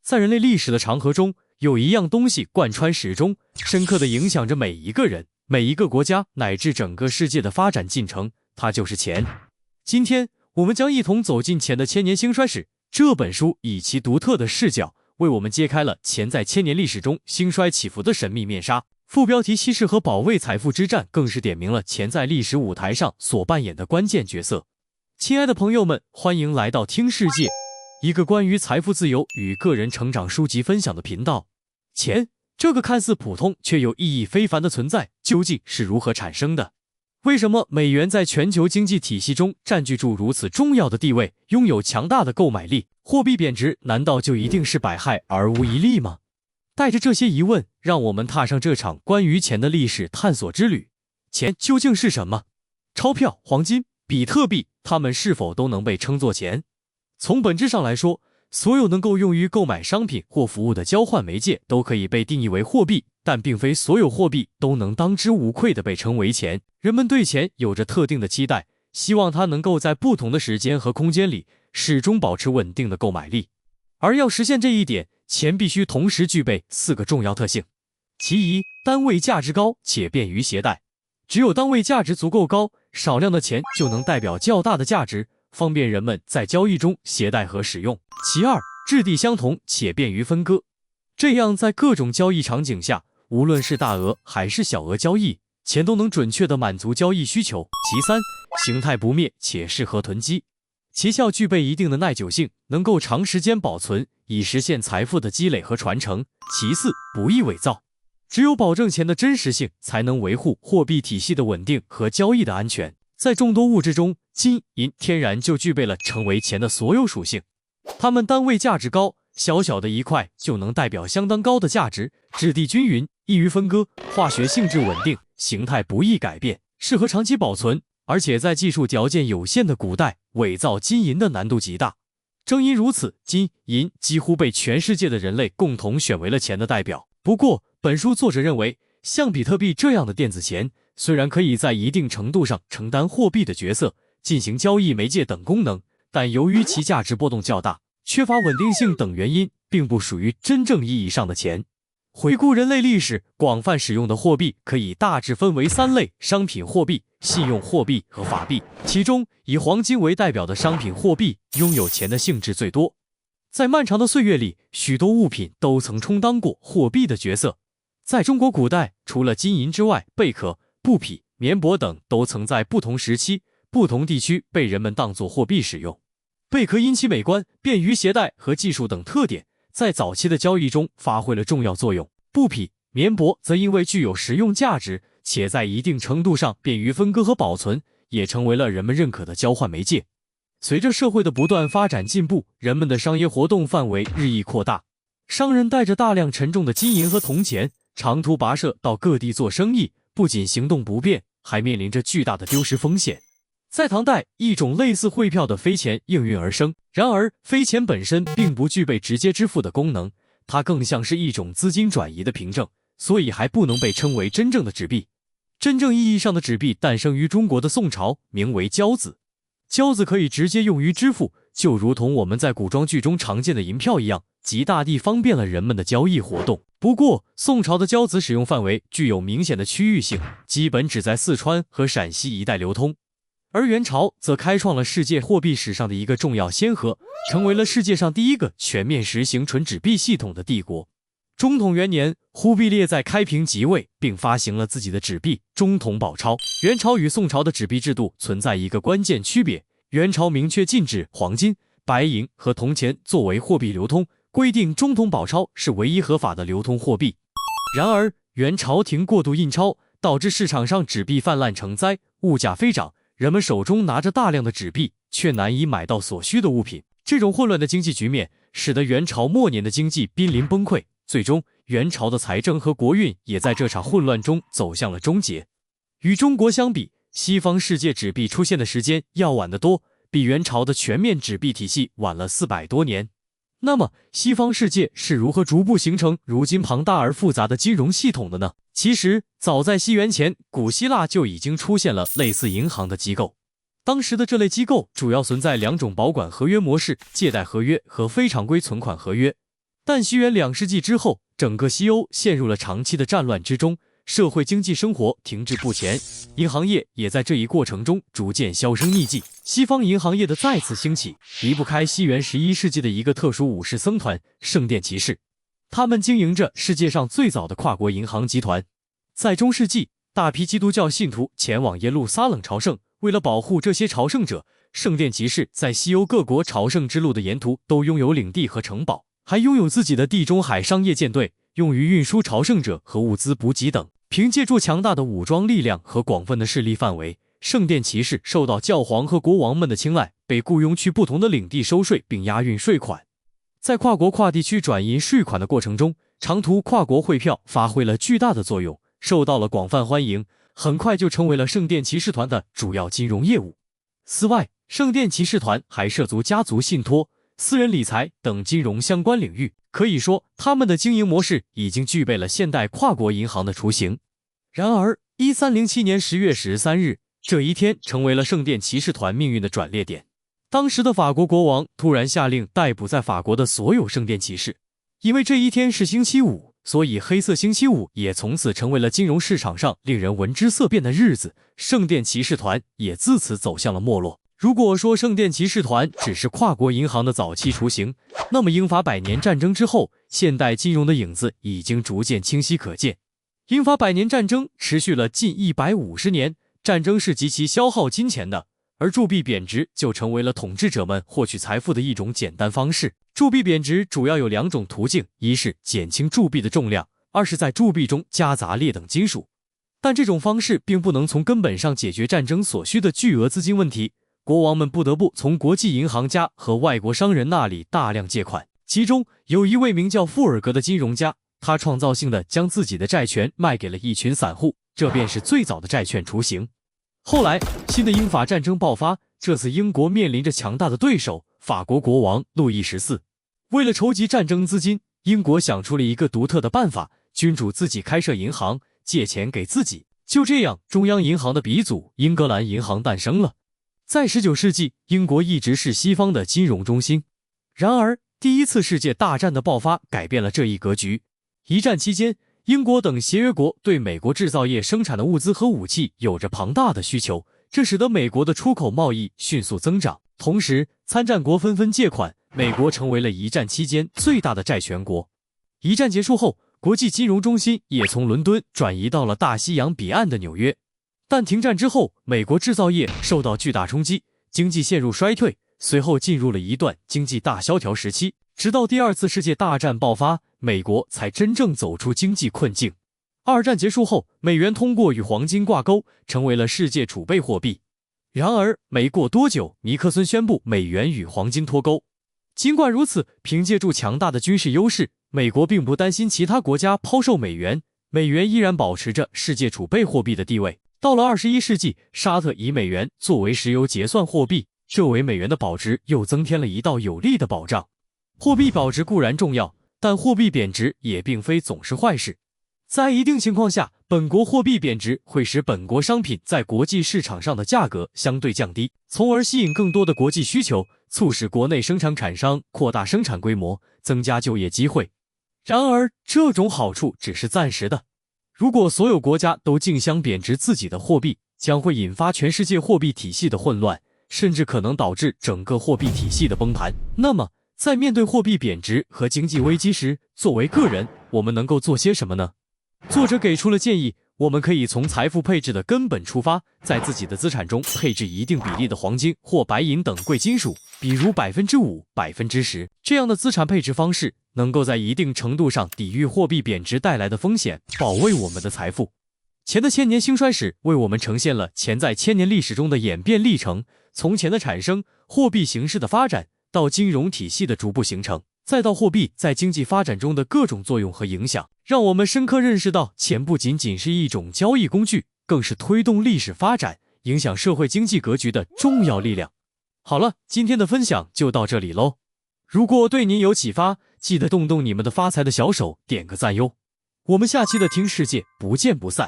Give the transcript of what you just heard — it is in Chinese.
在人类历史的长河中，有一样东西贯穿始终，深刻地影响着每一个人、每一个国家乃至整个世界的发展进程，它就是钱。今天，我们将一同走进《钱的千年兴衰史》这本书，以其独特的视角，为我们揭开了钱在千年历史中兴衰起伏的神秘面纱。副标题“稀释和保卫财富之战”更是点明了钱在历史舞台上所扮演的关键角色。亲爱的朋友们，欢迎来到听世界，一个关于财富自由与个人成长书籍分享的频道。钱，这个看似普通却又意义非凡的存在，究竟是如何产生的？为什么美元在全球经济体系中占据住如此重要的地位，拥有强大的购买力？货币贬值难道就一定是百害而无一利吗？带着这些疑问，让我们踏上这场关于钱的历史探索之旅。钱究竟是什么？钞票、黄金、比特币，它们是否都能被称作钱？从本质上来说，所有能够用于购买商品或服务的交换媒介都可以被定义为货币，但并非所有货币都能当之无愧地被称为钱。人们对钱有着特定的期待，希望它能够在不同的时间和空间里始终保持稳定的购买力。而要实现这一点，钱必须同时具备4个重要特性。其一，单位价值高且便于携带。只有单位价值足够高，少量的钱就能代表较大的价值，方便人们在交易中携带和使用。其二，质地相同且便于分割。这样在各种交易场景下，无论是大额还是小额交易，钱都能准确地满足交易需求。其三，形态不灭且适合囤积。其效具备一定的耐久性，能够长时间保存，以实现财富的积累和传承。其四，不易伪造。只有保证钱的真实性，才能维护货币体系的稳定和交易的安全。在众多物质中，金银天然就具备了成为钱的所有属性。它们单位价值高，小小的一块就能代表相当高的价值，质地均匀，易于分割，化学性质稳定，形态不易改变，适合长期保存。而且在技术条件有限的古代，伪造金银的难度极大。正因如此，金银几乎被全世界的人类共同选为了钱的代表。不过，本书作者认为，像比特币这样的电子钱，虽然可以在一定程度上承担货币的角色，进行交易媒介等功能，但由于其价值波动较大，缺乏稳定性等原因，并不属于真正意义上的钱。回顾人类历史，广泛使用的货币可以大致分为3类：商品货币、信用货币和法币。其中，以黄金为代表的商品货币拥有钱的性质最多。在漫长的岁月里，许多物品都曾充当过货币的角色。在中国古代，除了金银之外，贝壳、布匹、棉帛等都曾在不同时期、不同地区被人们当作货币使用。贝壳因其美观、便于携带和技术等特点，在早期的交易中发挥了重要作用。布匹、棉帛则因为具有实用价值，且在一定程度上便于分割和保存，也成为了人们认可的交换媒介。随着社会的不断发展进步，人们的商业活动范围日益扩大，商人带着大量沉重的金银和铜钱，长途跋涉到各地做生意，不仅行动不便，还面临着巨大的丢失风险。在唐代，一种类似汇票的飞钱应运而生。然而，飞钱本身并不具备直接支付的功能，它更像是一种资金转移的凭证，所以还不能被称为真正的纸币。真正意义上的纸币诞生于中国的宋朝，名为交子。交子可以直接用于支付，就如同我们在古装剧中常见的银票一样，极大地方便了人们的交易活动。不过，宋朝的交子使用范围具有明显的区域性，基本只在四川和陕西一带流通。而元朝则开创了世界货币史上的一个重要先河，成为了世界上第一个全面实行纯纸币系统的帝国。中统元年，忽必烈在开平即位，并发行了自己的纸币中统宝钞。元朝与宋朝的纸币制度存在一个关键区别，元朝明确禁止黄金、白银和铜钱作为货币流通，规定中统宝钞是唯一合法的流通货币。然而，元朝廷过度印钞，导致市场上纸币泛滥成灾，物价飞涨，人们手中拿着大量的纸币，却难以买到所需的物品。这种混乱的经济局面，使得元朝末年的经济濒临崩溃。最终，元朝的财政和国运也在这场混乱中走向了终结。与中国相比，西方世界纸币出现的时间要晚得多，比元朝的全面纸币体系晚了400多年。那么，西方世界是如何逐步形成如今庞大而复杂的金融系统的呢？其实，早在西元前，古希腊就已经出现了类似银行的机构。当时的这类机构主要存在2种保管合约模式：借贷合约和非常规存款合约。但西元2世纪之后，整个西欧陷入了长期的战乱之中，社会经济生活停滞不前，银行业也在这一过程中逐渐销声匿迹。西方银行业的再次兴起，离不开西元11世纪的一个特殊武士僧团——圣殿骑士。他们经营着世界上最早的跨国银行集团。在中世纪，大批基督教信徒前往耶路撒冷朝圣，为了保护这些朝圣者，圣殿骑士在西欧各国朝圣之路的沿途都拥有领地和城堡，还拥有自己的地中海商业舰队，用于运输朝圣者和物资补给等。凭借住强大的武装力量和广泛的势力范围，圣殿骑士受到教皇和国王们的青睐，被雇佣去不同的领地收税并押运税款。在跨国跨地区转移税款的过程中，长途跨国汇票发挥了巨大的作用，受到了广泛欢迎，很快就成为了圣殿骑士团的主要金融业务。此外，圣殿骑士团还涉足家族信托、私人理财等金融相关领域，可以说他们的经营模式已经具备了现代跨国银行的雏形。然而1307年10月13日，这一天成为了圣殿骑士团命运的转捩点。当时的法国国王突然下令逮捕在法国的所有圣殿骑士。因为这一天是星期五，所以黑色星期五也从此成为了金融市场上令人闻之色变的日子，圣殿骑士团也自此走向了没落。如果说圣殿骑士团只是跨国银行的早期雏形，那么英法百年战争之后，现代金融的影子已经逐渐清晰可见。英法百年战争持续了近150年，战争是极其消耗金钱的，而铸币贬值就成为了统治者们获取财富的一种简单方式。铸币贬值主要有2种途径，一是减轻铸币的重量，二是在铸币中夹杂劣等金属。但这种方式并不能从根本上解决战争所需的巨额资金问题，国王们不得不从国际银行家和外国商人那里大量借款。其中有一位名叫富尔格的金融家，他创造性的将自己的债权卖给了一群散户，这便是最早的债券雏形。后来新的英法战争爆发，这次英国面临着强大的对手法国国王路易14。为了筹集战争资金，英国想出了一个独特的办法，君主自己开设银行，借钱给自己。就这样，中央银行的鼻祖英格兰银行诞生了。在19世纪，英国一直是西方的金融中心。然而第一次世界大战的爆发改变了这一格局。一战期间，英国等协约国对美国制造业生产的物资和武器有着庞大的需求，这使得美国的出口贸易迅速增长。同时，参战国纷纷借款，美国成为了一战期间最大的债权国。一战结束后，国际金融中心也从伦敦转移到了大西洋彼岸的纽约。但停战之后，美国制造业受到巨大冲击，经济陷入衰退，随后进入了一段经济大萧条时期。直到第二次世界大战爆发，美国才真正走出经济困境。二战结束后，美元通过与黄金挂钩，成为了世界储备货币。然而没过多久，尼克森宣布美元与黄金脱钩。尽管如此，凭借住强大的军事优势，美国并不担心其他国家抛售美元，美元依然保持着世界储备货币的地位。到了21世纪，沙特以美元作为石油结算货币，这为美元的保值又增添了一道有力的保障。货币保值固然重要，但货币贬值也并非总是坏事。在一定情况下，本国货币贬值会使本国商品在国际市场上的价格相对降低，从而吸引更多的国际需求，促使国内生产厂商扩大生产规模，增加就业机会。然而，这种好处只是暂时的。如果所有国家都竞相贬值自己的货币，将会引发全世界货币体系的混乱，甚至可能导致整个货币体系的崩盘。那么，在面对货币贬值和经济危机时，作为个人，我们能够做些什么呢？作者给出了建议，我们可以从财富配置的根本出发，在自己的资产中配置一定比例的黄金或白银等贵金属，比如5%、10%。这样的资产配置方式能够在一定程度上抵御货币贬值带来的风险，保卫我们的财富。钱的千年兴衰史为我们呈现了钱在千年历史中的演变历程，从钱的产生、货币形式的发展，到金融体系的逐步形成，再到货币在经济发展中的各种作用和影响，让我们深刻认识到钱不仅仅是一种交易工具，更是推动历史发展、影响社会经济格局的重要力量。好了，今天的分享就到这里喽。如果对您有启发，记得动动你们的发财的小手，点个赞哟。我们下期的听世界不见不散。